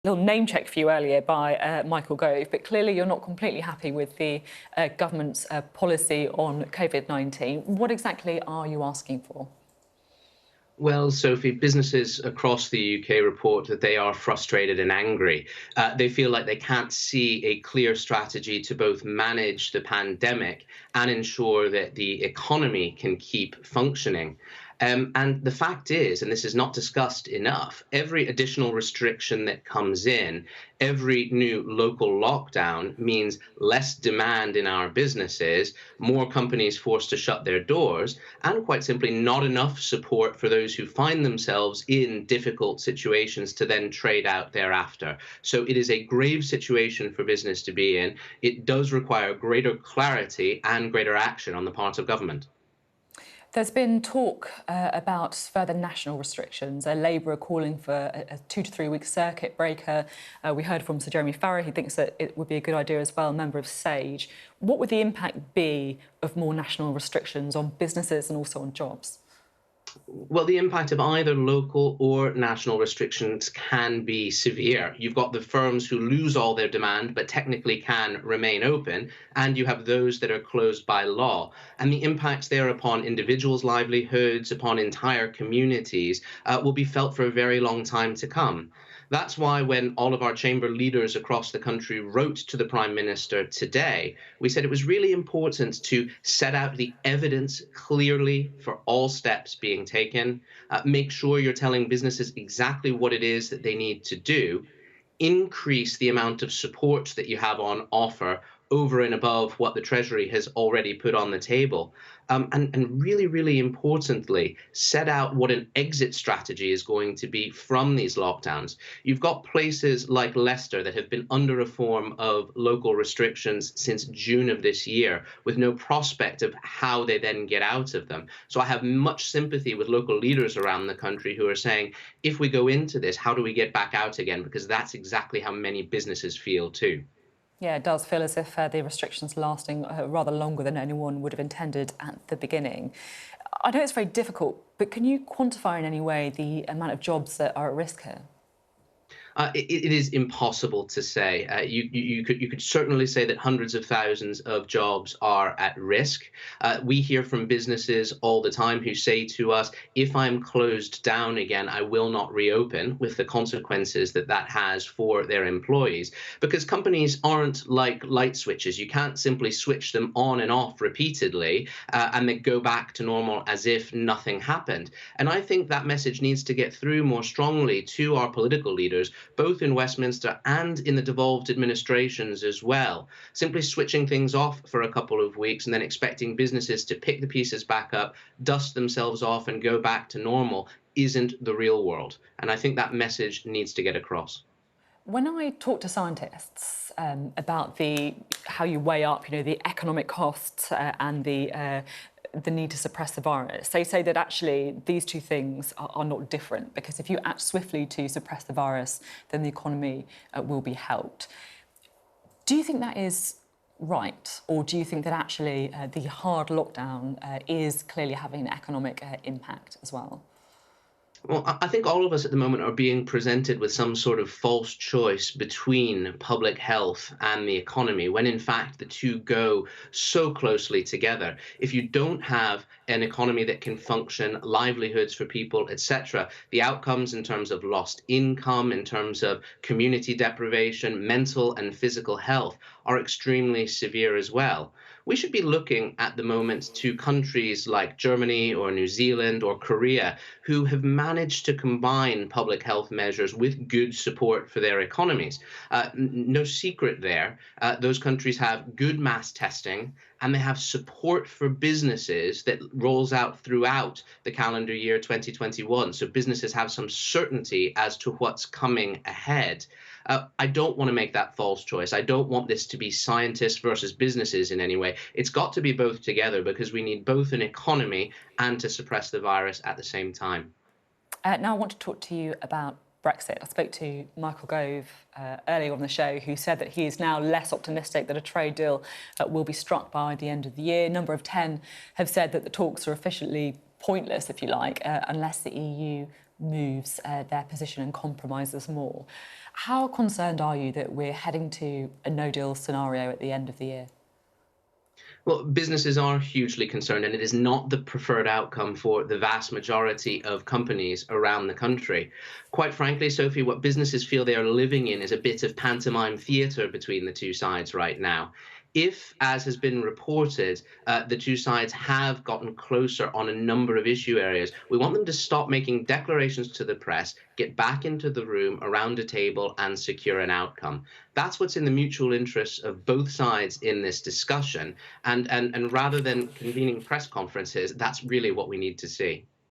Little name check for you earlier by Michael Gove, but clearly you're not completely happy with the government's policy on COVID-19. What exactly are you asking for? Well, Sophie, businesses across the UK report that they are frustrated and angry. They feel like they can't see a clear strategy to both manage the pandemic and ensure that the economy can keep functioning. And the fact is, and this is not discussed enough, every additional restriction that comes in, every new local lockdown means less demand in our businesses, more companies forced to shut their doors, and quite simply not enough support for those who find themselves in difficult situations to then trade out thereafter. So it is a grave situation for business to be in. It does require greater clarity and greater action on the part of government. There's been talk about further national restrictions. Labour are calling for a 2 to 3 week circuit breaker. We heard from Sir Jeremy Farrar. He thinks that it would be a good idea as well, a member of SAGE. What would the impact be of more national restrictions on businesses and also on jobs? Well, the impact of either local or national restrictions can be severe. You've got the firms who lose all their demand but technically can remain open, and you have those that are closed by law. And the impacts there upon individuals' livelihoods, upon entire communities, will be felt for a very long time to come. That's why when all of our chamber leaders across the country wrote to the Prime Minister today, we said it was really important to set out the evidence clearly for all steps being taken, make sure you're telling businesses exactly what it is that they need to do, increase the amount of support that you have on offer over and above what the Treasury has already put on the table. And really, really importantly, set out what an exit strategy is going to be from these lockdowns. You've got places like Leicester that have been under a form of local restrictions since June of this year, with no prospect of how they then get out of them. So I have much sympathy with local leaders around the country who are saying, if we go into this, how do we get back out again? Because that's exactly how many businesses feel too. Yeah, it does feel as if the restrictions are lasting rather longer than anyone would have intended at the beginning. I know it's very difficult, but can you quantify in any way the amount of jobs that are at risk here? It is impossible to say. You could certainly say that hundreds of thousands of jobs are at risk. We hear from businesses all the time who say to us, if I'm closed down again, I will not reopen, with the consequences that that has for their employees. Because companies aren't like light switches. You can't simply switch them on and off repeatedly and then go back to normal as if nothing happened. And I think that message needs to get through more strongly to our political leaders, both in Westminster and in the devolved administrations as well. Simply switching things off for a couple of weeks and then expecting businesses to pick the pieces back up, dust themselves off and go back to normal isn't the real world. And I think that message needs to get across. When I talk to scientists about how you weigh up, the economic costs and the need to suppress the virus, they say that actually these two things are not different, because if you act swiftly to suppress the virus, then the economy will be helped. Do you think that is right, or do you think that actually the hard lockdown is clearly having an economic impact as well? Well, I think all of us at the moment are being presented with some sort of false choice between public health and the economy, when in fact the two go so closely together. If you don't have an economy that can function, livelihoods for people, etc., the outcomes in terms of lost income, in terms of community deprivation, mental and physical health are extremely severe as well. We should be looking at the moment to countries like Germany or New Zealand or Korea, who have managed to combine public health measures with good support for their economies. No secret there. Those countries have good mass testing, and they have support for businesses that rolls out throughout the calendar year 2021. So businesses have some certainty as to what's coming ahead. I don't want to make that false choice. I don't want this to be scientists versus businesses in any way. It's got to be both together, because we need both an economy and to suppress the virus at the same time. Now I want to talk to you about Brexit. I spoke to Michael Gove earlier on the show, who said that he is now less optimistic that a trade deal will be struck by the end of the year. A number of 10 have said that the talks are officially pointless, if you like, unless the EU moves their position and compromises more. How concerned are you that we're heading to a no-deal scenario at the end of the year? Well, businesses are hugely concerned, and it is not the preferred outcome for the vast majority of companies around the country. Quite frankly, Sophie, what businesses feel they are living in is a bit of pantomime theatre between the two sides right now. If, as has been reported, the two sides have gotten closer on a number of issue areas, we want them to stop making declarations to the press, get back into the room around a table, and secure an outcome. That's what's in the mutual interests of both sides in this discussion. And rather than convening press conferences, that's really what we need to see.